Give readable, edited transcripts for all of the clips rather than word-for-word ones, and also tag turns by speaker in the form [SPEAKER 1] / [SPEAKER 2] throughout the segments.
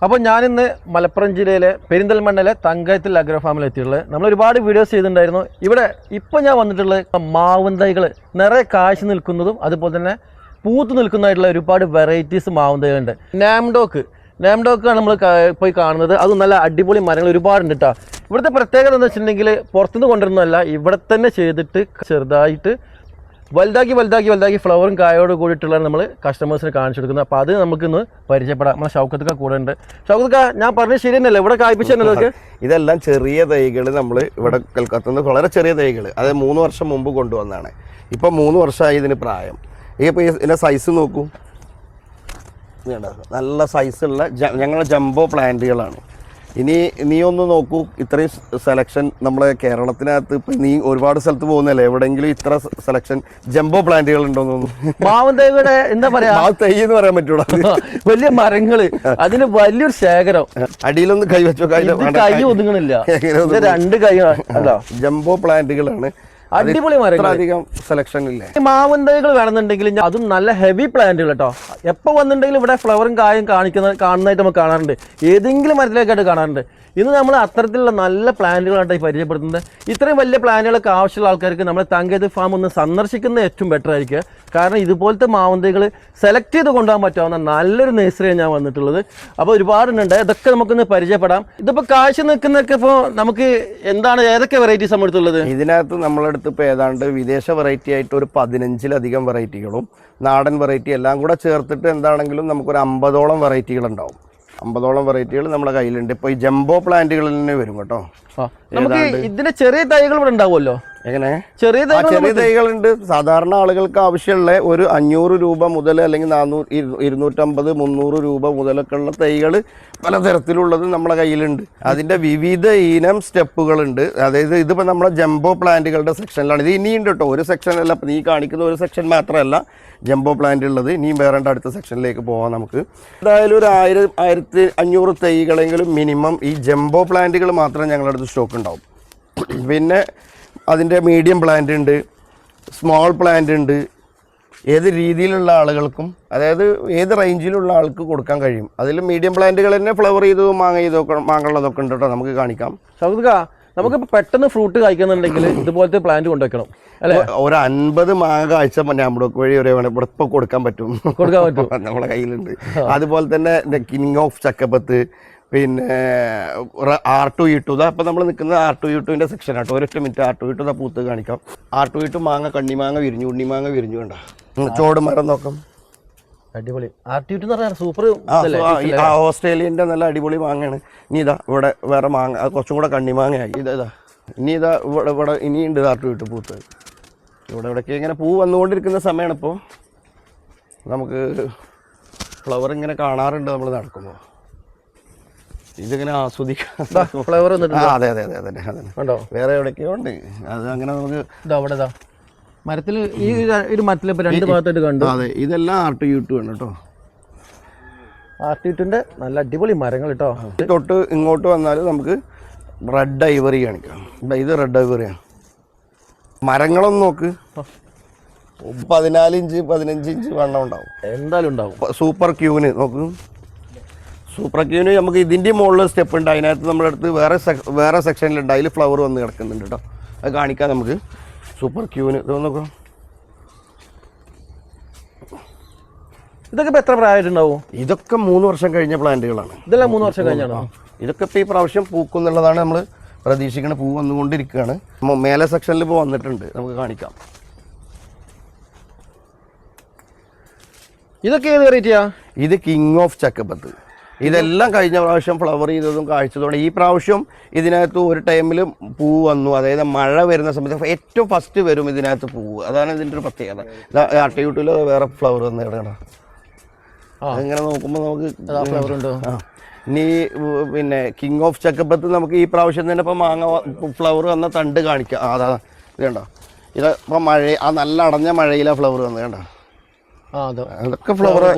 [SPEAKER 1] അപ്പോൾ ഞാനിന്ന് മലപ്പുറം ജില്ലയിലെ പെരിന്തൽമണ്ണയിലെ തങ്കയത്തിൽ അഗ്രോ ഫാമിൽ എത്തിയിട്ടുള്ളത്. നമ്മൾ ഒരുപാട് വീഡിയോസ് ചെയ്തിട്ടുണ്ടായിരുന്നു. ഇവിടെ ഇപ്പോൾ ഞാൻ വന്നിട്ടുള്ളത് മാവിൻ തൈകൾ നിറയെ കാഴ്ച നിൽക്കുന്നതും അതുപോലെ തന്നെ പൂത്ത് നിൽക്കുന്നതായിട്ടുള്ള ഒരുപാട് വെറൈറ്റീസ് മാവിൻ തൈകളുണ്ട്. നാംഡോക്കാണ് നമ്മൾ പോയി കാണുന്നത്. അത് നല്ല അടിപൊളി മരങ്ങൾ ഒരുപാടുണ്ട് കേട്ടോ. ഇവിടുത്തെ പ്രത്യേകത എന്താ വെച്ചിട്ടുണ്ടെങ്കിൽ പുറത്തുനിന്ന് കൊണ്ടുവരുന്നതല്ല, ഇവിടെ തന്നെ ചെയ്തിട്ട് ചെറുതായിട്ട് വലുതാക്കി ഫ്ലവറും കായോട് കൂടിയിട്ടുള്ളതാണ് നമ്മൾ കസ്റ്റമേഴ്സിന് കാണിച്ചു കൊടുക്കുന്നത്. അപ്പോൾ അത് നമുക്കിന്ന് പരിചയപ്പെടാം. നമ്മളെ ഷൗക്കത്തൊക്കെ കൂടെ ഉണ്ട്. ഷൗക്കത്തൊക്കെ ഞാൻ പറഞ്ഞത് ശരി തന്നെയല്ലേ? ഇവിടെ കായ്പിച്ചതൊക്കെ
[SPEAKER 2] ഇതെല്ലാം ചെറിയ തൈകൾ നമ്മൾ ഇവിടെ കൽക്കത്തുനിന്ന് വളരെ ചെറിയ തൈകൾ, അത് 3 വർഷം മുമ്പ് കൊണ്ടുവന്നതാണ്. ഇപ്പം 3 വർഷമായി ഇതിന് പ്രായം. ഇപ്പോൾ ഇതിൻ്റെ സൈസ് നോക്കൂ, നല്ല സൈസുള്ള ഞങ്ങളുടെ ജംബോ പ്ലാന്റുകളാണ്. ഇനി നീ ഒന്ന് നോക്കൂ, ഇത്രയും സെലക്ഷൻ നമ്മളെ കേരളത്തിനകത്ത് ഇപ്പം നീ ഒരുപാട് സ്ഥലത്ത് പോകുന്നല്ലേ, എവിടെയെങ്കിലും ഇത്ര സെലക്ഷൻ ജംബോ പ്ലാന്റുകൾ ഉണ്ടോന്നു?
[SPEAKER 1] മാവിൻ തൈയുടെ എന്താ പറയാ,
[SPEAKER 2] തൈ എന്ന് പറയാൻ പറ്റൂടാ,
[SPEAKER 1] വലിയ മരങ്ങള്, അതിന് വലിയൊരു ശേഖരം.
[SPEAKER 2] അടിയിലൊന്ന് കൈ വെച്ചോ,
[SPEAKER 1] കൈ ഒതുങ്ങണില്ല, 2 കൈ
[SPEAKER 2] ജംബോ പ്ലാന്റുകളാണ്.
[SPEAKER 1] അടിപൊളി മരങ്ങൾ,
[SPEAKER 2] അധികം സെലക്ഷൻ ഇല്ല.
[SPEAKER 1] മാവിൻ തൈകൾ വേണമെന്നുണ്ടെങ്കിൽ അതും നല്ല ഹെവി പ്ലാന്റുകൾ കേട്ടോ. എപ്പോൾ വന്നിട്ടുണ്ടെങ്കിലും ഇവിടെ ഫ്ലവറും കായും കാണുന്നതായിട്ട് നമുക്ക് കാണാറുണ്ട്, ഏതെങ്കിലും മരത്തിലേക്കായിട്ട് കാണാറുണ്ട്. ഇന്ന് നമ്മൾ അത്തരത്തിലുള്ള നല്ല പ്ലാന്റുകളായിട്ട് പരിചയപ്പെടുത്തുന്നത്. ഇത്രയും വലിയ പ്ലാന്റുകളൊക്കെ ആവശ്യമുള്ള ആൾക്കാർക്ക് നമ്മൾ തങ്കയത്ത് ഫാം ഒന്ന് സന്ദർശിക്കുന്നത് ഏറ്റവും ബെറ്റർ ആയിരിക്കുക. കാരണം ഇതുപോലത്തെ മാവിൻ തൈകൾ സെലക്ട് ചെയ്ത് കൊണ്ടുപോകാൻ പറ്റാവുന്ന നല്ലൊരു നഴ്സറിയാണ് ഞാൻ വന്നിട്ടുള്ളത്. അപ്പോൾ ഒരുപാടുണ്ട്, ഇതൊക്കെ നമുക്കൊന്ന് പരിചയപ്പെടാം. ഇതിപ്പോൾ കാഴ്ച നിൽക്കുന്നതൊക്കെ ഇപ്പോൾ നമുക്ക് എന്താണ്, ഏതൊക്കെ വെറൈറ്റീസ് നമ്മൾ എടുത്തുള്ളത്?
[SPEAKER 2] ഇതിനകത്ത് നമ്മളെടുത്ത് ഇപ്പോൾ ഏതാണ്ട് വിദേശ വെറൈറ്റി ആയിട്ട് ഒരു 15-ലധികം വെറൈറ്റികളും നാടൻ വെറൈറ്റി എല്ലാം കൂടെ ചേർത്തിട്ട് എന്താണെങ്കിലും നമുക്കൊരു 50ഓളം വെറൈറ്റികളുണ്ടാവും. 50ഓളം വെറൈറ്റികൾ നമ്മുടെ കയ്യിലുണ്ട്. ഇപ്പോൾ ഈ ജംബോ പ്ലാന്റുകളിൽ തന്നെ വരും കേട്ടോ.
[SPEAKER 1] നമുക്ക് ഇതിന്റെ ചെറിയ തൈകൾ ഇവിടെ ഉണ്ടാവുമല്ലോ.
[SPEAKER 2] എങ്ങനെ?
[SPEAKER 1] ചെറിയ
[SPEAKER 2] തൈകളുണ്ട്. സാധാരണ ആളുകൾക്ക് ആവശ്യമുള്ള ഒരു 500 രൂപ മുതൽ അല്ലെങ്കിൽ 400, 250, 300 രൂപ മുതലൊക്കെ ഉള്ള തൈകൾ പലതരത്തിലുള്ളത് നമ്മുടെ കയ്യിലുണ്ട്. അതിൻ്റെ വിവിധ ഇനം സ്റ്റെപ്പുകളുണ്ട്. അതായത് ഇതിപ്പോൾ നമ്മുടെ ജംബോ പ്ലാന്റുകളുടെ സെക്ഷനിലാണ്. ഇത് ഇനിയുണ്ട് കേട്ടോ, ഒരു സെക്ഷനല്ല. നീ കാണിക്കുന്ന ഒരു സെക്ഷൻ മാത്രമല്ല ജംബോ പ്ലാന്റ് ഉള്ളത്. ഇനിയും വേറെ അടുത്ത സെക്ഷനിലേക്ക് പോവാം നമുക്ക്. എന്തായാലും ഒരു 1000-1500 തൈകളെങ്കിലും മിനിമം ഈ ജംബോ പ്ലാന്റുകൾ മാത്രമേ ഞങ്ങളുടെ അടുത്ത് സ്റ്റോക്ക് ഉണ്ടാവും. പിന്നെ അതിൻ്റെ മീഡിയം പ്ലാന്റ് ഉണ്ട്, സ്മോൾ പ്ലാന്റ് ഉണ്ട്. ഏത് രീതിയിലുള്ള ആളുകൾക്കും, അതായത് ഏത് റേഞ്ചിലുള്ള ആൾക്ക് കൊടുക്കാൻ കഴിയും. അതിൽ മീഡിയം പ്ലാന്റുകൾ തന്നെ ഫ്ലവർ ചെയ്തതും മാങ്ങുള്ളതൊക്കെ ഉണ്ട് കേട്ടോ, നമുക്ക് കാണിക്കാം.
[SPEAKER 1] നമുക്കിപ്പോൾ പെട്ടെന്ന് ഫ്രൂട്ട് കഴിക്കുന്നുണ്ടെങ്കിൽ ഇതുപോലത്തെ പ്ലാന്റ് കൊണ്ടുവയ്ക്കണം അല്ലേ?
[SPEAKER 2] ഒരു 50 മാങ്ങ കാഴ്ച നമ്മുടെ വഴി ഇവിടെ ഇപ്പോൾ കൊടുക്കാൻ പറ്റും നമ്മളെ കയ്യിലുണ്ട്. അതുപോലെ തന്നെ കിങ് ഓഫ് ചക്കപ്പത്ത്, പിന്നെ R2E2. അപ്പം നമ്മൾ നിൽക്കുന്നത് R2E2ൻ്റെ സെക്ഷൻ ആട്ടോ. ഒരൊറ്റ മിനിറ്റ് R2E2 പൂത്ത് കാണിക്കാം. R2E2 മാങ്ങ, കണ്ണിമാങ്ങ വിരിഞ്ഞു, ഉണ്ണിമാങ്ങ വിരിഞ്ഞു കണ്ട, ചോട് മരം നോക്കാം.
[SPEAKER 1] അടിപൊളി R2E2 എന്ന് പറഞ്ഞാൽ സൂപ്പർ.
[SPEAKER 2] ഓസ്ട്രേലിയൻ്റെ നല്ല അടിപൊളി മാങ്ങയാണ്. ഇനി ഇതാ ഇവിടെ വേറെ മാങ്ങ, അത് കുറച്ചും കൂടെ കണ്ണിമാങ്ങയായി. ഇതാ ഇനി ഇതാ ഇവിടെ ഇനിയുണ്ട് R2E2 പൂത്ത്. ഇവിടെയൊക്കെ ഇങ്ങനെ പൂ വന്നുകൊണ്ടിരിക്കുന്ന സമയമാണ് ഇപ്പോൾ. നമുക്ക് ഫ്ലവർ ഇങ്ങനെ കാണാറുണ്ട് നമ്മൾ നടക്കുമ്പോൾ. ഇതിങ്ങനെ ആസ്വദിക്കാം.
[SPEAKER 1] ഫ്ലവർ
[SPEAKER 2] അതെ അതെ അതെ അതെ അതെ. വേറെ എവിടെയൊക്കെയോ ഉണ്ട്. അത് അങ്ങനെ നമുക്ക്
[SPEAKER 1] മരത്തിൽ ഈ ഒരു മരത്തിൽ ഇപ്പോൾ 2 ഭാഗത്തായിട്ട് കണ്ടു.
[SPEAKER 2] അതെ, ഇതെല്ലാം R2E2 ആണ് കേട്ടോ.
[SPEAKER 1] R2E2ൻ്റെ നല്ല അടിപൊളി മരങ്ങൾ കേട്ടോ.
[SPEAKER 2] തൊട്ട് ഇങ്ങോട്ട് വന്നാൽ നമുക്ക് റെഡ് ഐവറി കാണിക്കാം. ഇത് റെഡ് ഐവറിയാണ്. മരങ്ങളൊന്നും നോക്ക്, 14 ഇഞ്ച് 15 ഇഞ്ച് വണ്ണം ഉണ്ടാവും,
[SPEAKER 1] എന്തായാലും ഉണ്ടാവും.
[SPEAKER 2] സൂപ്പർ ക്യൂന് നോക്ക്. സൂപ്പർ ക്യൂന് നമുക്ക് ഇതിൻ്റെ മുകളിൽ സ്റ്റെപ്പ് ഉണ്ട്. അതിനകത്ത് നമ്മുടെ അടുത്ത് വേറെ സെക്ഷനിലുണ്ട്. അതിൽ ഫ്ലവർ വന്ന് കിടക്കുന്നുണ്ട് കേട്ടോ. അത് കാണിക്കാം നമുക്ക്. സൂപ്പർ ക്യൂന് ഇത് നോക്കാം.
[SPEAKER 1] ഇതൊക്കെ ഇപ്പോൾ എത്ര പ്രായമായിട്ടുണ്ടാവും?
[SPEAKER 2] ഇതൊക്കെ 3 വർഷം കഴിഞ്ഞ പ്ലാന്റുകളാണ്.
[SPEAKER 1] ഇതെല്ലാം 3 വർഷം കഴിഞ്ഞാണോ?
[SPEAKER 2] ഇതൊക്കെ ഇപ്പോൾ ഈ പ്രാവശ്യം പൂക്കുന്നുള്ളതാണ് നമ്മൾ പ്രതീക്ഷിക്കുന്നത്. പൂ വന്നുകൊണ്ടിരിക്കുകയാണ്. മേലെ സെക്ഷനിൽ ഇപ്പോൾ വന്നിട്ടുണ്ട്, നമുക്ക് കാണിക്കാം.
[SPEAKER 1] ഇതൊക്കെ ഏത് വെറൈറ്റിയാ?
[SPEAKER 2] ഇത് കിങ് ഓഫ് ചക്കപ്പത്ത്. ഇതെല്ലാം കഴിഞ്ഞ പ്രാവശ്യം ഫ്ലവർ ചെയ്തതും കാഴ്ചതോടെ ഈ പ്രാവശ്യം ഇതിനകത്ത് ഒരു ടൈമിൽ പൂ വന്നു. അതായത് മഴ വരുന്ന സമയത്ത് ഏറ്റവും ഫസ്റ്റ് വരും ഇതിനകത്ത് പൂവ്. അതാണ് ഇതിൻ്റെ ഒരു പ്രത്യേകത. R2E2 വേറെ ഫ്ലവർ വന്ന് കിടക്കണം. അങ്ങനെ നോക്കുമ്പോൾ നമുക്ക്
[SPEAKER 1] ഫ്ലവർ ഉണ്ടോ?
[SPEAKER 2] ഇനി പിന്നെ കിങ് ഓഫ് ചക്കപ്പത്ത് നമുക്ക് ഈ പ്രാവശ്യം തന്നെ ഇപ്പോൾ മാങ്ങ ഫ്ലവർ വന്ന തണ്ട് കാണിക്കാം. അതാ ഇത് കണ്ടോ, ഇത് ഇപ്പം നല്ല അടഞ്ഞ മഴയിലാണ് ഫ്ലവർ വന്നത് കണ്ടോ. അതൊക്കെ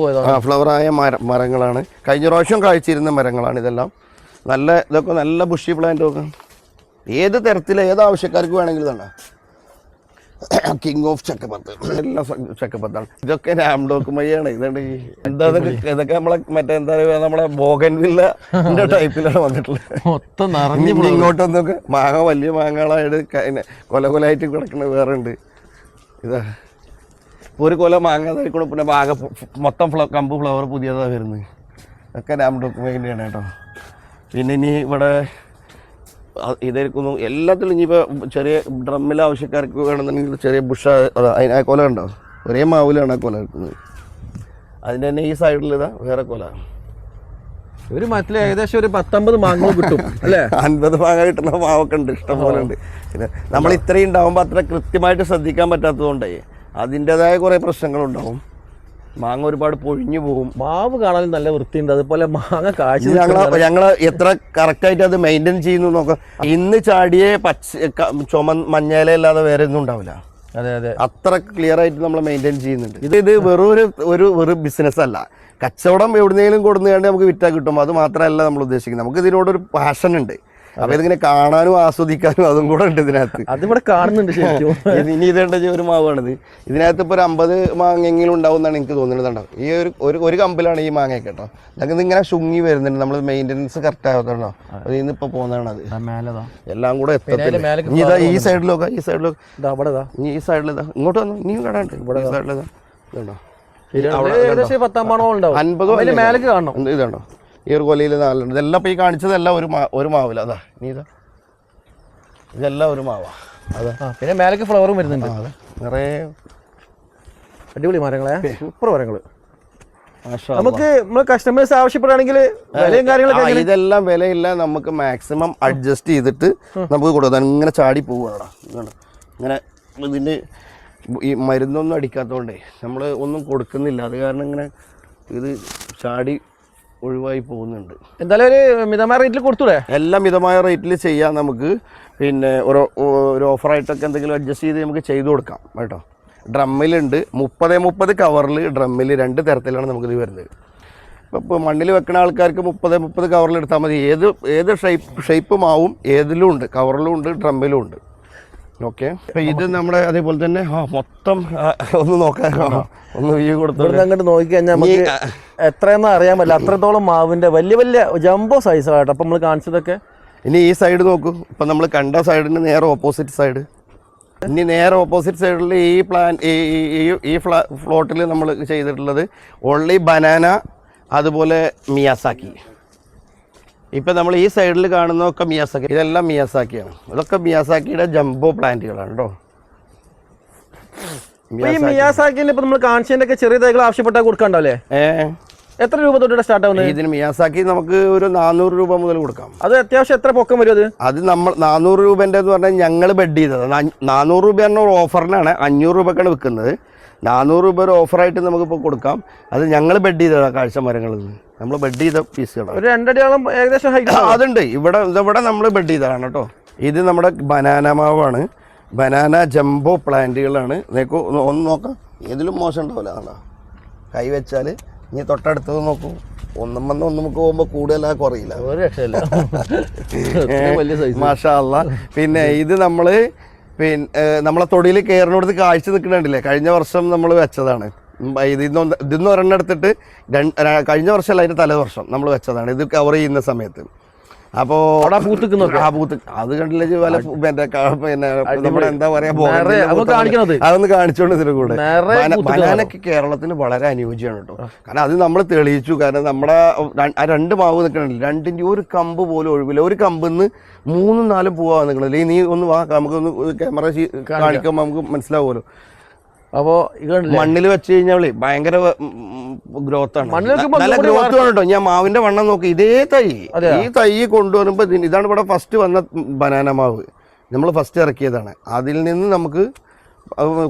[SPEAKER 2] ഫ്ലവറായ മരങ്ങളാണ്. കഴിഞ്ഞ പ്രാവശ്യം കാഴ്ചയിരുന്ന മരങ്ങളാണ് ഇതെല്ലാം. ഇതൊക്കെ നല്ല ബുഷി പ്ലാന്റ് ഒക്കെ ഏത് തരത്തിൽ ഏത് ആവശ്യക്കാർക്ക് വേണമെങ്കിലും തന്നെ. കിങ് ഓഫ് ചക്കപ്പത്ത് എല്ലാം ചക്കപ്പത്താണ്. ഇതൊക്കെ രാംഡോക്കുമയ്യാണ്. ഇതുണ്ട് എന്താ ഇതൊക്കെ നമ്മളെ മറ്റേ എന്താ പറയുക നമ്മളെ ബോഗൻവില്ല ടൈപ്പിലാണ് വന്നിട്ടുള്ളത്.
[SPEAKER 1] മൊത്തം നിറഞ്ഞു.
[SPEAKER 2] ഇങ്ങോട്ടൊന്നൊക്കെ മാങ്ങ വലിയ മാങ്ങകളായിട്ട് കൊലകൊലായിട്ട് കിടക്കുന്നത് വേറെ ഉണ്ട്. ഇതാ ഒരു കൊല മാങ്ങ അതായിക്കൂടെ പിന്നെ മാങ്ങ മൊത്തം കമ്പ് ഫ്ലവർ പുതിയതാണ് വരുന്നത്. ഒക്കെ രാംഡോക്കുമയ്യാണ് കേട്ടോ. പിന്നെ ഇനി ഇവിടെ ഇതായിരിക്കുന്നു എല്ലാത്തിലും. ഇനിയിപ്പോൾ ചെറിയ ഡ്രമ്മിൽ ആവശ്യക്കാർക്ക് വേണമെന്നുണ്ടെങ്കിൽ ചെറിയ ബുഷ അതിന് കൊല ഉണ്ടോ, ഒരേ മാവിലാണ് ആ കൊല എടുക്കുന്നത്. അതിൻ്റെ തന്നെ ഈ സൈഡിൽ ഇതാ വേറെ കൊല.
[SPEAKER 1] ഒരു മരത്തിൽ ഏകദേശം ഒരു 10-50 മാങ്ങ കിട്ടും അല്ലേ?
[SPEAKER 2] 50 മാങ്ങ കിട്ടുന്ന മാവൊക്കെ ഉണ്ട്, ഇഷ്ടം പോലെ ഉണ്ട്. പിന്നെ നമ്മൾ ഇത്രയും ഉണ്ടാകുമ്പോൾ അത്ര കൃത്യമായിട്ട് ശ്രദ്ധിക്കാൻ പറ്റാത്തതുകൊണ്ടേ അതിൻ്റെതായ കുറേ പ്രശ്നങ്ങളുണ്ടാവും. മാങ്ങ ഒരുപാട് പൊഴിഞ്ഞു പോകും.
[SPEAKER 1] മാവ് കാണാൻ നല്ല വൃത്തിയുണ്ട്, അതുപോലെ മാങ്ങ കാഴ്ച
[SPEAKER 2] ഞങ്ങൾ എത്ര കറക്റ്റായിട്ട് അത് മെയിൻറ്റെയിൻ ചെയ്യുന്നു നോക്കാം. ഇന്ന് ചാടിയെ മഞ്ഞയില അല്ലാതെ വേറെ ഒന്നും ഉണ്ടാവില്ല.
[SPEAKER 1] അതെ അതെ,
[SPEAKER 2] അത്ര ക്ലിയർ ആയിട്ട് നമ്മൾ മെയിൻറ്റെയിൻ ചെയ്യുന്നുണ്ട്. ഇത് വെറും ബിസിനസ് അല്ല, കച്ചവടം എവിടുന്നെങ്കിലും കൊടുന്നുകൊണ്ട് നമുക്ക് വിറ്റാൽ കിട്ടും. അത് മാത്രമല്ല നമ്മൾ ഉദ്ദേശിക്കുന്നത്, നമുക്ക് ഇതിനോടൊരു പാഷൻ ഉണ്ട്. അപ്പൊ ഇതിങ്ങനെ കാണാനും ആസ്വദിക്കാനും അതും കൂടെ ഉണ്ട് ഇതിനകത്ത്.
[SPEAKER 1] അതിവിടെ കാണുന്നുണ്ട് ശരിക്കും.
[SPEAKER 2] ഇനി ഇതേണ്ട ഒരു മാവാണിത്. ഇതിനകത്ത് ഇപ്പോൾ ഒരു 50 മാങ്ങെങ്കിലും ഉണ്ടാവും എന്നാണ് എനിക്ക് തോന്നുന്നത്. ഉണ്ടാവും ഈ ഒരു കമ്പിലാണ് ഈ മാങ്ങ കേട്ടോ. ഞങ്ങൾക്ക് ഇങ്ങനെ ശുങ്ങി വരുന്നുണ്ട്, നമ്മൾ മെയിൻ്റെനൻസ് കറക്റ്റ് ആകത്തോ. അതിൽ നിന്ന് ഇപ്പോൾ പോകുന്നതാണ് അത്. എല്ലാം കൂടെ എത്തത്തില്ല. ഇനി ഇതാ ഈ സൈഡിലൊക്കെ ഈ ഈ സൈഡിൽ ഇതാ ഇങ്ങോട്ട് വന്നു. ഇനിയും കടാണ്ട് ഇവിടെ ഈ സൈഡിലിതാ ഇതുണ്ടോ 50
[SPEAKER 1] മേലേക്ക് കാണണം.
[SPEAKER 2] ഇതുണ്ടോ ഈ ഒരു കൊലയിൽ 4 ഉണ്ട്. ഇതെല്ലാം ഇപ്പോൾ ഈ കാണിച്ചതെല്ലാം ഒരു മാവില്ല. അതാ നീ ഇതാ ഇതെല്ലാം ഒരു മാവാ. അതാ
[SPEAKER 1] പിന്നെ മേലേക്ക് ഫ്ലവറും വരുന്നുണ്ട്.
[SPEAKER 2] അതെ നിറയെ
[SPEAKER 1] അടിപൊളി മരങ്ങളെ, സൂപ്പർ മരങ്ങൾ. നമുക്ക് നമ്മൾ കസ്റ്റമേഴ്സ് ആവശ്യപ്പെടുകയാണെങ്കിൽ വിലയും കാര്യങ്ങളൊക്കെ
[SPEAKER 2] ഇതെല്ലാം വിലയില്ല, നമുക്ക് മാക്സിമം അഡ്ജസ്റ്റ് ചെയ്തിട്ട് നമുക്ക് കൊടുക്കാം. ഇങ്ങനെ ചാടി പോവുകയാണ് ഇങ്ങനെ. ഇതിന് ഈ മരുന്നൊന്നും അടിക്കാത്തതുകൊണ്ടേ നമ്മൾ ഒന്നും കൊടുക്കുന്നില്ല. അത് കാരണം ഇങ്ങനെ ഇത് ചാടി ഒഴിവായി പോകുന്നുണ്ട്.
[SPEAKER 1] എന്തായാലും ഒരു മിതമായ റേറ്റിൽ കൊടുത്തൂടെ?
[SPEAKER 2] എല്ലാം മിതമായ റേറ്റിൽ ചെയ്യാം നമുക്ക്. പിന്നെ ഒരു ഓഫറായിട്ടൊക്കെ എന്തെങ്കിലും അഡ്ജസ്റ്റ് ചെയ്ത് നമുക്ക് ചെയ്തു കൊടുക്കാം കേട്ടോ. ഡ്രമ്മിലുണ്ട് 30 കവറിൽ. ഡ്രമ്മിൽ 2 തരത്തിലാണ് നമുക്കിത് വരുന്നത്. ഇപ്പോൾ മണ്ണിൽ വെക്കുന്ന ആൾക്കാർക്ക് 30 കവറിൽ എടുത്താൽ മതി. ഏത് ഷേപ്പ് മാവും ഏതിലും ഉണ്ട്, കവറിലും ഉണ്ട് ഡ്രമ്മിലും ഉണ്ട്. ഓക്കെ, ഇത് നമ്മുടെ അതേപോലെ തന്നെ മൊത്തം ഒന്ന് നോക്കാൻ ഒന്ന് വ്യൂ കൊടുത്തു
[SPEAKER 1] അങ്ങോട്ട് നോക്കിക്കഴിഞ്ഞാൽ നമുക്ക് എത്രയെന്ന് അറിയാൻ പറ്റില്ല. അത്രത്തോളം മാവിൻ്റെ വലിയ ജംബോ സൈസാണ് അപ്പം നമ്മൾ കാണിച്ചതൊക്കെ.
[SPEAKER 2] ഇനി ഈ സൈഡ് നോക്കൂ. ഇപ്പം നമ്മൾ കണ്ട സൈഡിന് നേരെ ഓപ്പോസിറ്റ് സൈഡ്. ഇനി നേരെ ഓപ്പോസിറ്റ് സൈഡിൽ ഈ ഫ്ലോട്ടിൽ നമ്മൾ ചെയ്തിട്ടുള്ളത് ഓൺലി ബനാന, അതുപോലെ മിയാസാക്കി. ഇപ്പം നമ്മൾ ഈ സൈഡിൽ കാണുന്നതൊക്കെ മിയാസാക്കി. ഇതെല്ലാം മിയാസാക്കിയാണ്. ഇതൊക്കെ മിയാസാക്കിയുടെ ജംബോ പ്ലാന്റുകളാണ് കേട്ടോ.
[SPEAKER 1] ഈ മിയാസാക്കിന്റെ ഇപ്പം നമ്മൾ കാണിച്ചതിന്റെ ഒക്കെ ചെറിയ തൈകൾ ആവശ്യപ്പെട്ടാൽ കൊടുക്കണ്ടല്ലേ? എത്ര രൂപ തൊട്ട് സ്റ്റാർട്ട് ആവുന്നത്?
[SPEAKER 2] ഇതിന് മിയാസാക്കി നമുക്ക് ഒരു 400 രൂപ മുതൽ കൊടുക്കാം.
[SPEAKER 1] അത് അത്യാവശ്യം എത്ര പൊക്കം വരും? അത്
[SPEAKER 2] നമ്മൾ 400 രൂപേൻ്റെ എന്ന് പറഞ്ഞാൽ ഞങ്ങൾ ബെഡ് ചെയ്തത് 400 രൂപ എന്ന ഒരു ഓഫറിനാണ്. 500 രൂപക്കാണ് വിൽക്കുന്നത്. 400 രൂപ ഒരു ഓഫറായിട്ട് നമുക്കിപ്പോൾ കൊടുക്കാം. അത് ഞങ്ങൾ ബെഡ് ചെയ്തതാണ്. കാഴ്ച മരങ്ങളിൽ നിന്ന് നമ്മൾ ബെഡ് ചെയ്ത പീസുകളാണ്.
[SPEAKER 1] ഒരു 2 അടിയോളം ഏകദേശം ഹൈറ്റ്
[SPEAKER 2] അതുണ്ട്. ഇവിടെ നമ്മൾ ബെഡ് ചെയ്തതാണ് കേട്ടോ. ഇത് നമ്മുടെ ബനാന മാവാണ്. ബനാന ജംബോ പ്ലാന്റുകളാണ്. നോക്കൂ, ഒന്ന് നോക്കാം. ഏതിലും മോശം ഉണ്ടാവില്ല. അതാ കൈ വെച്ചാൽ ഇനി തൊട്ടടുത്തത് നോക്കൂ. ഒന്നും നമുക്ക് പോകുമ്പോൾ കൂടുതലാ കുറയില്ല.
[SPEAKER 1] ഒരു രക്ഷയില്ല.
[SPEAKER 2] മാഷാ അല്ലാ. പിന്നെ ഇത് നമ്മൾ നമ്മളെ തൊടിയിൽ കയറിനോടത്ത് കാഴ്ച നിൽക്കുന്നുണ്ടല്ലേ. കഴിഞ്ഞ വർഷം നമ്മൾ വെച്ചതാണ്. ഇതിന്ന് ഒരെണ്ണം എടുത്തിട്ട് കഴിഞ്ഞ വർഷമല്ല, അതിൻ്റെ തലേവർഷം നമ്മൾ വെച്ചതാണ്. ഇത് കവർ ചെയ്യുന്ന സമയത്ത്. അപ്പോൾ അത് കണ്ടില്ലേ പിന്നെ നമ്മുടെ എന്താ പറയാ അതൊന്ന് കാണിച്ചോണ്ട് ഇതിന് കൂടെ. ബനാനൊക്കെ കേരളത്തിന് വളരെ അനുയോജ്യമാണ് കേട്ടോ. കാരണം അത് നമ്മൾ തെളിയിച്ചു. കാരണം നമ്മുടെ 2 മാവ് നിൽക്കണില്ല, 2ൻ്റെ ഒരു കമ്പ് പോലും ഒഴിവില്ല. ഒരു കമ്പിന്ന് 3-4 പൂവാ നിൽക്കണില്ല. നീ ഒന്ന് വാ, നമുക്കൊന്ന് ക്യാമറ കാണിക്കുമ്പോൾ നമുക്ക് മനസ്സിലാവുമല്ലോ.
[SPEAKER 1] അപ്പോൾ
[SPEAKER 2] മണ്ണിൽ വെച്ച് കഴിഞ്ഞാൽ ഭയങ്കര ഗ്രോത്ത് ആണ്, നല്ല ഗ്രോത്ത് ആണ് കേട്ടോ. ഞാൻ മാവിന്റെ വണ്ണം നോക്കി. ഇതേ ഈ തൈ കൊണ്ടുവരുമ്പോൾ ഇതാണ് ഇവിടെ ഫസ്റ്റ് വന്ന ബനാന മാവ്. നമ്മൾ ഫസ്റ്റ് ഇറക്കിയതാണ്. അതിൽ നിന്ന് നമുക്ക്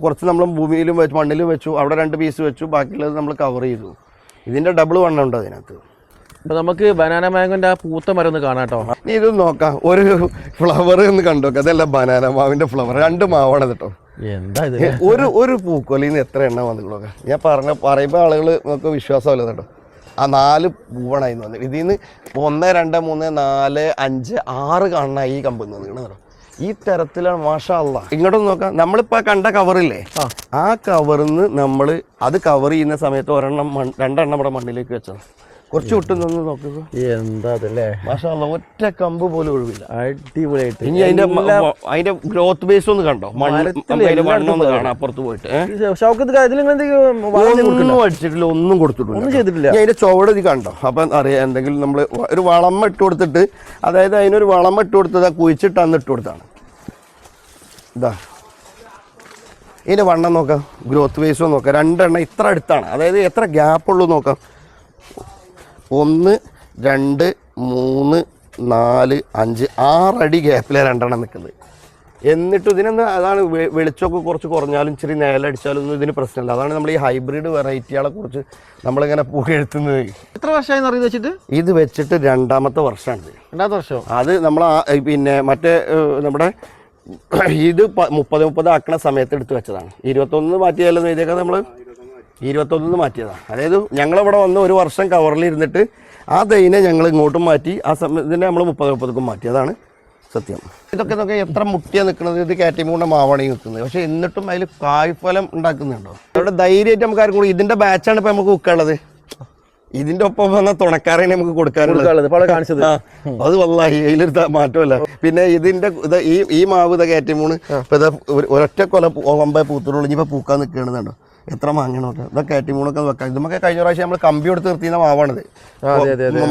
[SPEAKER 2] കുറച്ച് നമ്മൾ ഭൂമിയിലും വെച്ചു, മണ്ണിലും വെച്ചു. അവിടെ 2 പീസ് വെച്ചു, ബാക്കിയുള്ളത് നമ്മൾ കവർ ചെയ്തു. ഇതിന്റെ ഡബിൾ വണ്ണം ഉണ്ട് അതിനകത്ത്.
[SPEAKER 1] അപ്പൊ നമുക്ക് ബനാന മാംഗോന്റെ ആ പൂത്ത മരം ഒന്ന് കാണാം കേട്ടോ.
[SPEAKER 2] നീ ഇതൊന്ന് നോക്കാം. ഒരു ഫ്ലവർ ഒന്ന് കണ്ടോക്കാം. അതല്ല ബനാന മാവിന്റെ ഫ്ലവർ. 2 മാവാണ് കേട്ടോ.
[SPEAKER 1] എന്താ ഇത്?
[SPEAKER 2] ഒരു പൂക്കൊലിയിൽ നിന്ന് എത്ര എണ്ണ വന്നിട്ടുള്ളൂ. ഞാൻ പറയുമ്പോൾ ആളുകൾ നമുക്ക് വിശ്വാസമല്ല കേട്ടോ. ആ 4 പൂവാണ് അതിന് വന്നത്. ഇതിൽ നിന്ന് 1, 2, 3, 4, 5, 6 കാണാൻ ഈ കമ്പ് നിൽക്കണം കേട്ടോ. ഈ തരത്തിലാണ് മാഷാ അല്ലാ. ഇങ്ങോട്ടൊന്ന് നോക്കാം, നമ്മളിപ്പോൾ കണ്ട കവറില്ലേ, ആ കവറിന്ന് നമ്മൾ അത് കവർ ചെയ്യുന്ന സമയത്ത് രണ്ടെണ്ണം ഇവിടെ മണ്ണിലേക്ക് വെച്ചത്. കുറച്ച് വിട്ടു നിന്ന് നോക്കുക,
[SPEAKER 1] എന്താ അതല്ലേ
[SPEAKER 2] മാഷാ അല്ലാ, ഒറ്റ കമ്പ് പോലും ഒഴിവില്ല.
[SPEAKER 1] അടിപൊളിയായിട്ട്.
[SPEAKER 2] ഇനി അതിന്റെ ഗ്രോത്ത് ബേസ് ഒന്ന് കണ്ടോ, മണ്ണൊന്ന് കാണാം അപ്പുറത്ത് പോയിട്ട്. ഒന്നും അടിച്ചിട്ടില്ല, ഒന്നും കൊടുത്തിട്ടില്ല,
[SPEAKER 1] ഒന്നും ചെയ്തിട്ടില്ല.
[SPEAKER 2] അതിന്റെ ചുവട് ഇത് കണ്ടോ. അപ്പം അറിയാം, എന്തെങ്കിലും നമ്മൾ ഒരു വളം ഇട്ട് കൊടുത്തിട്ട്, അതായത് അതിനൊരു വളം ഇട്ട് കൊടുത്തത് കുഴിച്ചിട്ട് അന്ന് ഇട്ട് കൊടുത്താണ്. ഇതാ ഇതിന്റെ വണ്ണം നോക്കാം, ഗ്രോത്ത് ബേസും നോക്കാം. രണ്ടെണ്ണം ഇത്ര അടുത്താണ്, അതായത് എത്ര ഗ്യാപ്പുള്ളൂ നോക്കാം. 1 2 3 4 5 6 അടി ഗ്യാപ്പിലാണ് രണ്ടെണ്ണം നിൽക്കുന്നത്. എന്നിട്ട് ഇതിനെന്താ, അതാണ് വെളിച്ചമൊക്കെ കുറച്ച് കുറഞ്ഞാലും ഇച്ചിരി നേലടിച്ചാലും ഒന്നും ഇതിന് പ്രശ്നമില്ല. അതാണ് നമ്മൾ ഈ ഹൈബ്രിഡ് വെറൈറ്റികളെ കുറിച്ച് നമ്മളിങ്ങനെ പുകഴ്ത്തുന്നത്.
[SPEAKER 1] എത്ര വർഷമായി അറിയുന്നത് വെച്ചിട്ട്?
[SPEAKER 2] ഇത് വെച്ചിട്ട് രണ്ടാമത്തെ വർഷമാണ്.
[SPEAKER 1] രണ്ടാമത്തെ വർഷം അത്
[SPEAKER 2] നമ്മൾ പിന്നെ മറ്റേ നമ്മുടെ ഇത് 30 ആക്കണ സമയത്ത് എടുത്ത് വെച്ചതാണ്. 21 മാറ്റിയാലെന്ന് എഴുതിയൊക്കെ നമ്മൾ 21 മാറ്റിയതാണ്. അതായത് ഞങ്ങളിവിടെ വന്ന് ഒരു വർഷം കവറിലിരുന്നിട്ട് ആ തൈനെ ഞങ്ങൾ ഇങ്ങോട്ടും മാറ്റി, ആ സമയത്തിനെ നമ്മൾ 30 മാറ്റിയതാണ് സത്യം. ഇതൊക്കെ എത്ര മുട്ടിയാണ് നിൽക്കുന്നത്. ഇത് കാറ്റിമൂണിൻ്റെ മാവാണ് നിൽക്കുന്നത്. പക്ഷെ എന്നിട്ടും അതിൽ കായ്ഫലം ഉണ്ടാക്കുന്നുണ്ടോ? അവിടെ ധൈര്യമായിട്ട് നമുക്ക് ആർക്കും ഇതിന്റെ ബാച്ചാണ് ഇപ്പൊ നമുക്ക് വെക്കാനുള്ളത്. ഇതിന്റെ ഒപ്പം വന്ന തുണക്കാരെ നമുക്ക് കൊടുക്കാനുള്ളത്. അത് വല്ലാഹി അതിലൊരു മാറ്റമല്ല. പിന്നെ ഇതിന്റെ ഈ മാവ് ഇതാ കാറ്റിമൂണ് ഇപ്പൊ ഇതാ ഒരൊറ്റ കൊല പൂത്തുള്ളൂ. ഇനിയിപ്പോ പൂക്കാൻ നിൽക്കണെന്നുണ്ടോ, എത്ര മാങ്ങ നോക്കാം. ഇതൊക്കെ കാറ്റിമൂണൊക്കെ വെക്കാം. ഇതൊക്കെ കഴിഞ്ഞ പ്രാവശ്യം നമ്മൾ കമ്പി എടുത്ത് നിർത്തിയ മാവാണിത്.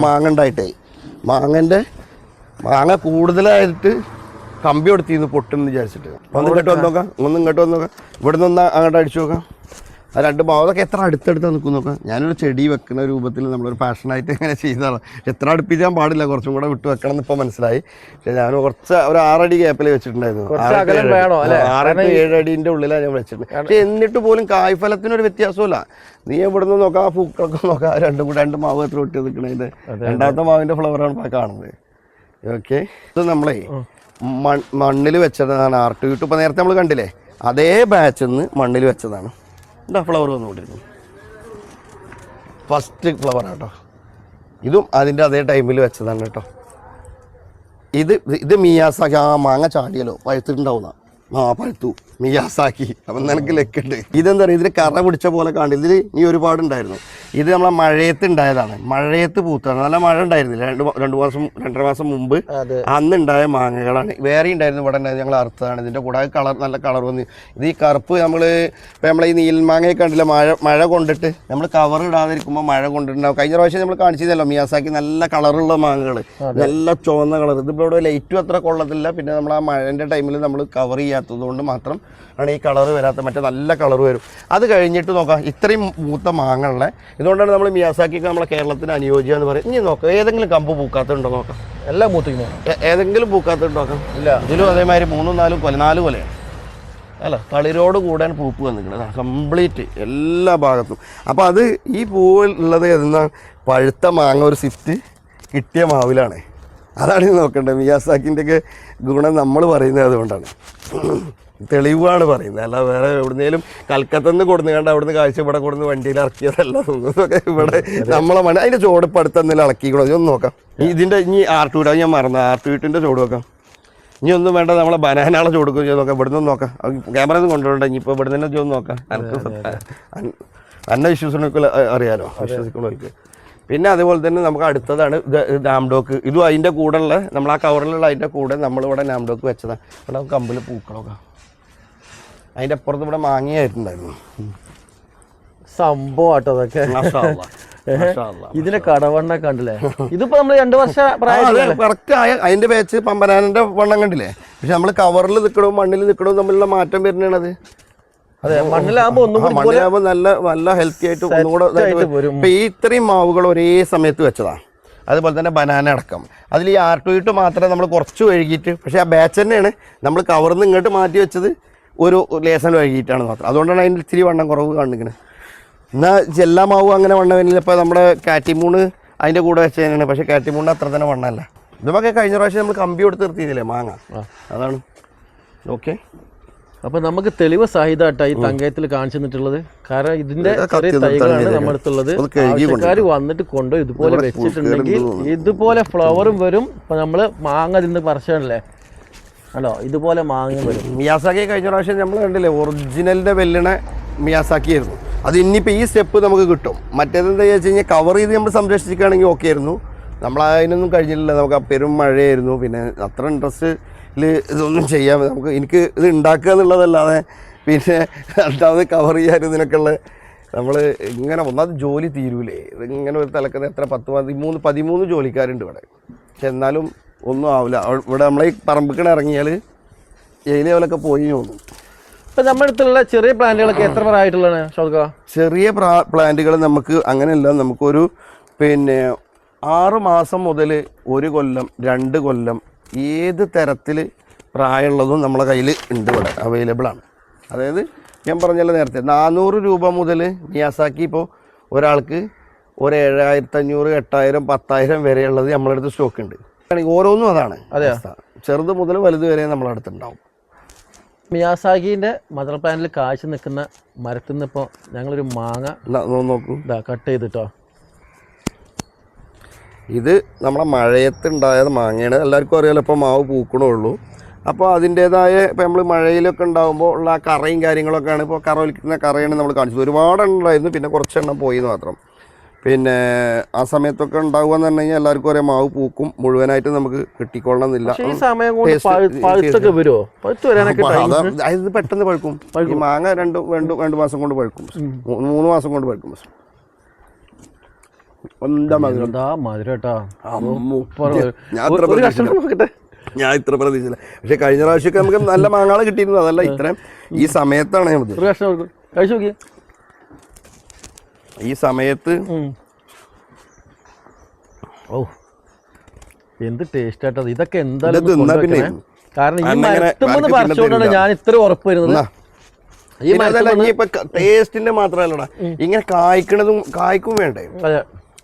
[SPEAKER 2] മാങ്ങ ഉണ്ടായിട്ടേ മാങ്ങ കൂടുതലായിട്ട് കമ്പി എടുത്തിന്ന് പൊട്ടെന്ന് വിചാരിച്ചിട്ട് ഒന്ന് ഇങ്ങോട്ട് വന്ന് നോക്കാം, ഇവിടെ നിന്ന് അങ്ങോട്ട് അടിച്ചു നോക്കാം. ആ രണ്ട് മാവതൊക്കെ എത്ര അടുത്തടുത്ത് നിൽക്കും നോക്കാം. ഞാനൊരു ചെടി വെക്കുന്ന രൂപത്തിൽ നമ്മളൊരു പാഷനായിട്ട് ഇങ്ങനെ ചെയ്തതാണ്. എത്ര അടുപ്പിക്കാൻ പാടില്ല, കുറച്ചും കൂടെ വിട്ട് വെക്കണം എന്ന് ഇപ്പോൾ മനസ്സിലായി. പക്ഷെ ഞാൻ കുറച്ച് ഒരു 6 അടി ഗ്യാപ്പിൽ വെച്ചിട്ടുണ്ടായിരുന്നു. 6-7 അടീൻ്റെ ഉള്ളിലാണ് ഞാൻ വെച്ചിട്ടുണ്ട്. പക്ഷെ എന്നിട്ട് പോലും കായ്ഫലത്തിനൊരു വ്യത്യാസമില്ല. നീ ഇവിടെ നിന്ന് നോക്കാം, ആ പൂക്കളൊക്കെ നോക്കാം. രണ്ട് മാവ് എത്ര വിട്ട് നിൽക്കണതിൻ്റെ രണ്ടാമത്തെ മാവിൻ്റെ ഫ്ലവറാണ് ഇപ്പോൾ കാണുന്നത്. ഓക്കെ, ഇത് നമ്മളെ മണ്ണിൽ വെച്ചതാണ്. ആർട്ട് വീട്ട് ഇപ്പോൾ നേരത്തെ നമ്മൾ കണ്ടില്ലേ, അതേ ബാച്ചിൽ നിന്ന് മണ്ണിൽ വെച്ചതാണ്. എന്താ ഫ്ലവർ വന്നുകൊണ്ടിരുന്നു, ഫസ്റ്റ് ഫ്ലവർ കേട്ടോ. ഇതും അതിൻ്റെ അതേ ടൈമിൽ വെച്ചതാണ് കേട്ടോ. ഇത് മിയാസാക്കി. ആ മാങ്ങ ചാടിയല്ലോ, പഴുത്തിട്ടുണ്ടാവുന്ന. പഴുത്തു മിയാസാക്കി. അപ്പം നിനക്ക് ലെക്കുണ്ട്. ഇതെന്താ പറയുക, ഇതിന് കറ പിടിച്ച പോലെ കാണില്ല. ഇതിൽ ഈ ഒരുപാടുണ്ടായിരുന്നു. ഇത് നമ്മളെ മഴയത്ത് ഉണ്ടായതാണ്, മഴയത്ത് പൂത്താണ്. നല്ല മഴ ഉണ്ടായിരുന്നില്ല 2-2.5 മാസം മുമ്പ്. അന്നുണ്ടായ മാങ്ങകളാണ്. വേറെ ഉണ്ടായിരുന്നു, ഇവിടെ ഉണ്ടായിരുന്നു, ഞങ്ങൾ അറുത്തതാണ്. ഇതിൻ്റെ കൂടെ കളർ, നല്ല കളർ വന്ന്. ഇത് ഈ കറുപ്പ് ഇപ്പം നമ്മളെ ഈ നീൽമാങ്ങയൊക്കെ കണ്ടില്ല, മഴ കൊണ്ടിട്ട് നമ്മൾ കവർ ഇടാതിരിക്കുമ്പോൾ മഴ കൊണ്ടിട്ടുണ്ടാവും. കഴിഞ്ഞ പ്രാവശ്യം നമ്മൾ കാണിച്ചതല്ലോ മിയാസാക്കി, നല്ല കളറുള്ള മാങ്ങകൾ, നല്ല ചുവന്ന കളർ. ഇതിപ്പോൾ ഇവിടെ ലൈറ്റും അത്ര കൊള്ളത്തില്ല. പിന്നെ നമ്മൾ ആ മഴൻ്റെ ടൈമിൽ നമ്മൾ കവർ ചെയ്യാത്തത് കൊണ്ട് മാത്രം ആണ് ഈ കളർ വരാത്ത. മറ്റേ നല്ല കളർ വരും. അത് കഴിഞ്ഞിട്ട് നോക്കാം, ഇത്രയും മൂത്ത മാങ്ങകളെ. ഇതുകൊണ്ടാണ് നമ്മൾ മിയാസാക്കിക്ക് നമ്മളെ കേരളത്തിന് അനുയോജ്യം എന്ന് പറയും. ഇനി നോക്കാം, ഏതെങ്കിലും കമ്പ് പൂക്കാത്തുണ്ടോ നോക്കാം.
[SPEAKER 1] എല്ലാം പൂത്തിക്കുന്നു.
[SPEAKER 2] ഏതെങ്കിലും പൂക്കാത്തുണ്ടോ നോക്കാം. ഇല്ല, ഇതിലും അതേമാതിരി 3-4 കൊല, 4 കൊലയാണ്. അല്ല, തളിരോട് കൂടാൻ പൂപ്പ് വന്നിരിക്കുന്നത് കംപ്ലീറ്റ് എല്ലാ ഭാഗത്തും. അപ്പോൾ അത് ഈ പൂവുള്ളത് ഏതെന്നാ, പഴുത്ത മാങ്ങ ഒരു സിഫ്റ്റ് കിട്ടിയ മാവിലാണ്. അതാണ് ഇത് നോക്കേണ്ടത്. മിയാസാക്കിൻ്റെയൊക്കെ ഗുണം നമ്മൾ പറയുന്നത് അതുകൊണ്ടാണ്, തെളിവാണ് പറയുന്നത്. അല്ല വേറെ എവിടുന്നേലും കൽക്കത്തന്ന് കൊടുന്നു കണ്ട് അവിടുന്ന് കാഴ്ച ഇവിടെ കൊടുന്ന് വണ്ടിയിൽ ഇറക്കിയതല്ല തോന്നുന്നതൊക്കെ. ഇവിടെ നമ്മളെ മണി അതിൻ്റെ ചോടിപ്പ് അടുത്തെന്തെങ്കിലും ഇളക്കിക്കണോ ഇതൊന്ന് നോക്കാം. ഇതിൻ്റെ ഇനി ആർട്ട് ഞാൻ മറന്നു, ആർട്ട് വീട്ടിൻ്റെ ചോട് നോക്കാം. ഇനി ഒന്നും വേണ്ട, നമ്മളെ ബനാനാളെ ചോടുക്കും ചെയ്ത് നോക്കാം. ഇവിടെ നിന്ന് നോക്കാം, ക്യാമറ ഒന്നും കൊണ്ടുപോകണ്ട. ഇനിയിപ്പോൾ ഇവിടെ നിന്ന് ചെയ്ത് നോക്കാം. എന്നെ വിശ്വസിക്കണ അറിയാലോ, വിശ്വസിക്കണവർക്ക്. പിന്നെ അതുപോലെ തന്നെ നമുക്ക് അടുത്തതാണ് നാംഡോക്ക്. ഇതും അതിൻ്റെ കൂടെയുള്ള നമ്മൾ ആ കവറിലുള്ള അതിൻ്റെ കൂടെ നമ്മളിവിടെ നാംഡോക്ക് വെച്ചതാണ്. ഇവിടെ കമ്പിൽ പൂക്കളൊക്കെ അതിൻ്റെ അപ്പുറത്ത് ഇവിടെ മാങ്ങയായിട്ടുണ്ടായിരുന്നു.
[SPEAKER 1] സംഭവം ആട്ടോ അതൊക്കെ. ഇതിന്റെ കടവണ്ണ കണ്ടില്ലേ, ഇതിപ്പോ നമ്മൾ 2 വർഷം
[SPEAKER 2] കറക്റ്റ് ആയ അതിന്റെ ബാച്ച് പമ്പനാനന്റെ വണ്ണം കണ്ടില്ലേ. പക്ഷെ നമ്മൾ കവറിൽ നിൽക്കണവും മണ്ണിൽ നിൽക്കണവും തമ്മിലുള്ള മാറ്റം വരുന്നതാണത്.
[SPEAKER 1] അതെ, മണ്ണിലാകുമ്പോൾ
[SPEAKER 2] നല്ല ഹെൽത്തി ആയിട്ട് ഒന്നുകൂടെ. ഇപ്പൊ ഈ ഇത്രയും മാവുകൾ ഒരേ സമയത്ത് വെച്ചതാണ്. അതുപോലെ തന്നെ ബനാന അടക്കം. അതിൽ ഈ ആർട്ടുവിട്ട് മാത്രമേ നമ്മൾ കുറച്ച് വഴുകിയിട്ട്, പക്ഷെ ആ ബാച്ച് തന്നെയാണ് നമ്മൾ കവറിൽ നിന്ന് ഇങ്ങോട്ട് മാറ്റി വെച്ചത് ഒരു ലേസൺ വഴുകിയിട്ടാണ് മാത്രം. അതുകൊണ്ടാണ് അതിൻ്റെ ഇത്തിരി വണ്ണം കുറവ് കാണിക്കുന്നത്. എന്നാൽ എല്ലാ മാവും അങ്ങനെ വണ്ണം വരുന്നില്ല. ഇപ്പോൾ നമ്മുടെ കാറ്റിമൂണ് അതിൻ്റെ കൂടെ വെച്ച് തന്നെയാണ്. പക്ഷേ കാറ്റിമൂണിന് അത്ര തന്നെ വണ്ണമല്ല. ഇതൊക്കെ കഴിഞ്ഞ പ്രാവശ്യം നമ്മൾ കമ്പി കൊടുത്ത് നിർത്തിയില്ലേ മാങ്ങ, അതാണ്. ഓക്കെ,
[SPEAKER 1] അപ്പൊ നമുക്ക് തെളിവ് സഹിതമായിട്ടാണ് ഈ തങ്കയത്തിൽ കാണിച്ചു തന്നിട്ടുള്ളത്. കാരണം ഇതിന്റെ ചെറിയ തൈകളാണ് നമ്മുടെ അടുത്തുള്ളത്. ആവശ്യക്കാർ വന്നിട്ട് കൊണ്ടോ ഇതുപോലെ വെച്ചിട്ടുണ്ടെങ്കിൽ ഇതുപോലെ ഫ്ലവറും വരും. ഇപ്പൊ നമ്മള് മാങ്ങ തിന്ന് പറിച്ചല്ലേ, അല്ലോ ഇതുപോലെ മാങ്ങ വരും.
[SPEAKER 2] മിയാസാക്കി കഴിഞ്ഞ പ്രാവശ്യം നമ്മൾ കണ്ടില്ലേ ഒറിജിനലിൻ്റെ വെല്ലണ മിയാസാക്കി ആയിരുന്നു. അത് ഇനിയിപ്പോൾ ഈ സ്റ്റെപ്പ് നമുക്ക് കിട്ടും. മറ്റേതെന്താ വെച്ച് കഴിഞ്ഞാൽ കവർ ചെയ്ത് നമ്മൾ സംരക്ഷിക്കുകയാണെങ്കിൽ ഓക്കെ ആയിരുന്നു. നമ്മൾ അതിനൊന്നും കഴിഞ്ഞില്ല. നമുക്ക് ആ പെരും മഴയായിരുന്നു. പിന്നെ അത്ര ഇൻട്രസ്റ്റിൽ ഇതൊന്നും ചെയ്യാൻ എനിക്ക് ഇത് ഉണ്ടാക്കുക എന്നുള്ളതല്ലാതെ പിന്നെ രണ്ടാമത് കവർ ചെയ്യാനും ഇതിനൊക്കെയുള്ള നമ്മൾ ഇങ്ങനെ ഒന്നാമത് ജോലി തീരൂലേ. ഇതിങ്ങനെ ഒരു തലക്കുന്ന എത്ര 13 ജോലിക്കാരുണ്ട് ഇവിടെ. പക്ഷെ എന്നാലും ഒന്നും ആവില്ല. ഇവിടെ നമ്മളെ ഈ പറമ്പിക്കണ ഇറങ്ങിയാൽ ഏലി ലെവലൊക്കെ പോയി തോന്നും.
[SPEAKER 1] ഇപ്പം നമ്മുടെ അടുത്തുള്ള ചെറിയ പ്ലാന്റുകളൊക്കെ എത്ര പ്രായമായിട്ടുള്ളതാണ് ഷൗക്ക?
[SPEAKER 2] ചെറിയ പ്ലാന്റുകൾ നമുക്ക് അങ്ങനെയല്ല. നമുക്കൊരു പിന്നെ 6 മാസം മുതൽ 1 കൊല്ലം 2 കൊല്ലം ഏത് തരത്തിൽ പ്രായമുള്ളതും നമ്മളെ കയ്യിൽ ഉണ്ട്, ഇവിടെ അവൈലബിൾ ആണ്. അതായത് ഞാൻ പറഞ്ഞല്ലോ നേരത്തെ 400 രൂപ മുതൽ മിയാസാക്കി ഇപ്പോൾ ഒരാൾക്ക് ഒരു 7500, 8000, 10000 വരെയുള്ളത് നമ്മളെ അടുത്ത് സ്റ്റോക്ക് ഉണ്ട്. ഓരോന്നും അതാണ്.
[SPEAKER 1] അതെ,
[SPEAKER 2] ചെറുത് മുതൽ വലുത് വരെ നമ്മളെ അടുത്തുണ്ടാവും.
[SPEAKER 1] മിയാസാഗിൻ്റെ മദർ പ്ലാന്റിൽ കാഴ്ച നിൽക്കുന്ന മരത്തിൽ നിന്ന് ഇപ്പോൾ ഞങ്ങളൊരു മാങ്ങ
[SPEAKER 2] നോക്കൂ,
[SPEAKER 1] ഇതാ കട്ട് ചെയ്തിട്ടോ.
[SPEAKER 2] ഇത് നമ്മളെ മഴയത്തുണ്ടായ മാങ്ങയാണ്. എല്ലാവർക്കും അറിയാലോ ഇപ്പോൾ മാവ് പൂക്കണുള്ളൂ. അപ്പോൾ അതിൻ്റേതായ ഇപ്പോൾ നമ്മൾ മഴയിലൊക്കെ ഉണ്ടാകുമ്പോൾ ഉള്ള ആ കറയും കാര്യങ്ങളൊക്കെയാണ്. ഇപ്പോൾ കറവലിക്കുന്ന കറയാണ് നമ്മൾ കാണിച്ചത്. ഒരുപാടെണ്ണം ഉണ്ടായിരുന്നു, പിന്നെ കുറച്ചെണ്ണം പോയി മാത്രം. പിന്നെ ആ സമയത്തൊക്കെ ഉണ്ടാവുക എന്ന് പറഞ്ഞു കഴിഞ്ഞാൽ എല്ലാവർക്കും ഒരേ മാവ് പൂക്കും, മുഴുവനായിട്ട് നമുക്ക് കിട്ടിക്കൊള്ളണമെന്നില്ല.
[SPEAKER 1] ഈ സമയം കൊണ്ട് വരുമോ?
[SPEAKER 2] അതായത് പെട്ടെന്ന് പഴുക്കും. ഈ മാങ്ങ 2 മാസം കൊണ്ട് പഴുക്കും, 3 മാസം കൊണ്ട് പഴുക്കും. ഞാൻ ഇത്ര പ്രതീക്ഷിച്ചില്ല. പക്ഷെ കഴിഞ്ഞ പ്രാവശ്യമൊക്കെ നമുക്ക് നല്ല മാങ്ങകൾ കിട്ടിയിരുന്നു. അതല്ല ഇത്രയും ഈ സമയത്താണ് നമുക്ക് ഈ സമയത്ത്
[SPEAKER 1] ഓ എന്ത് ടേസ്റ്റ് ആയിട്ടത്. ഇതൊക്കെ എന്തായാലും കാരണം ഈ മരത്തുമെന്ന് പറിച്ചുകൊണ്ടാണ് ഞാൻ ഇത്ര ഉറപ്പ് വരുന്നത്.
[SPEAKER 2] ഇനിയിപ്പോ ടേസ്റ്റിന്റെ മാത്രമല്ലടാ, ഇങ്ങനെ കായ്ക്കും വേണ്ടേ.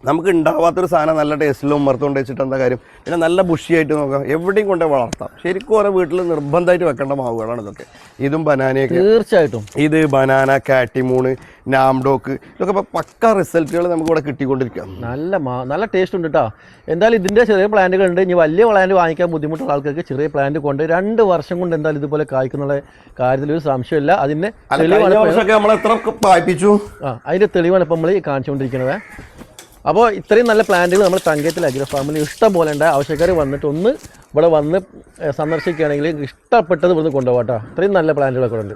[SPEAKER 2] നമുക്ക് ഉണ്ടാവാത്തൊരു സാധനം നല്ല ടേസ്റ്റിലും ഉമ്മർത്തുകൊണ്ട് വെച്ചിട്ട് എന്താ കാര്യം. പിന്നെ നല്ല ബുഷിയായിട്ട് നോക്കാം, എവിടെയും കൊണ്ടേ വളർത്താം. ശരിക്കും ഓരോ വീട്ടിൽ നിർബന്ധമായിട്ട് വെക്കേണ്ട മാവുകളാണ് ഇതൊക്കെ. ഇതും ബനാനയൊക്കെ
[SPEAKER 1] തീർച്ചയായിട്ടും.
[SPEAKER 2] ഇത് ബനാന, കാറ്റിമൂണ്, നാംഡോക്ക്, ഇതൊക്കെ ഇപ്പോൾ പക്ക റിസൾട്ടുകൾ നമുക്ക് ഇവിടെ കിട്ടിക്കൊണ്ടിരിക്കാം.
[SPEAKER 1] നല്ല ടേസ്റ്റ് ഉണ്ട് കേട്ടോ. എന്തായാലും ഇതിൻ്റെ ചെറിയ പ്ലാന്റുകൾ ഉണ്ട്. ഇനി വലിയ പ്ലാന്റ് വാങ്ങിക്കാൻ ബുദ്ധിമുട്ടുള്ള ആൾക്കാർക്ക് ചെറിയ പ്ലാന്റ് കൊണ്ട് 2 വർഷം കൊണ്ട് എന്തായാലും ഇതുപോലെ കായ്ക്കുന്നുള്ള കാര്യത്തിൽ ഒരു സംശയമില്ല. അതിൻ്റെ അതിൻ്റെ തെളിവാണ് ഇപ്പം നമ്മൾ കാണിച്ചുകൊണ്ടിരിക്കുന്നത്. അപ്പോൾ ഇത്രയും നല്ല പ്ലാന്റുകൾ നമ്മൾ തങ്കയത്തിൽ അഗ്രോ ഫാമിൽ ഇഷ്ടം പോലെ ഉണ്ട്. ആവശ്യക്കാർ വന്നിട്ട് ഇവിടെ വന്ന് സന്ദർശിക്കുകയാണെങ്കിൽ ഇഷ്ടപ്പെട്ടത് ഇവിടുന്ന് കൊണ്ടുപോകാം കേട്ടോ. ഇത്രയും നല്ല പ്ലാന്റുകളൊക്കെ ഉണ്ട്.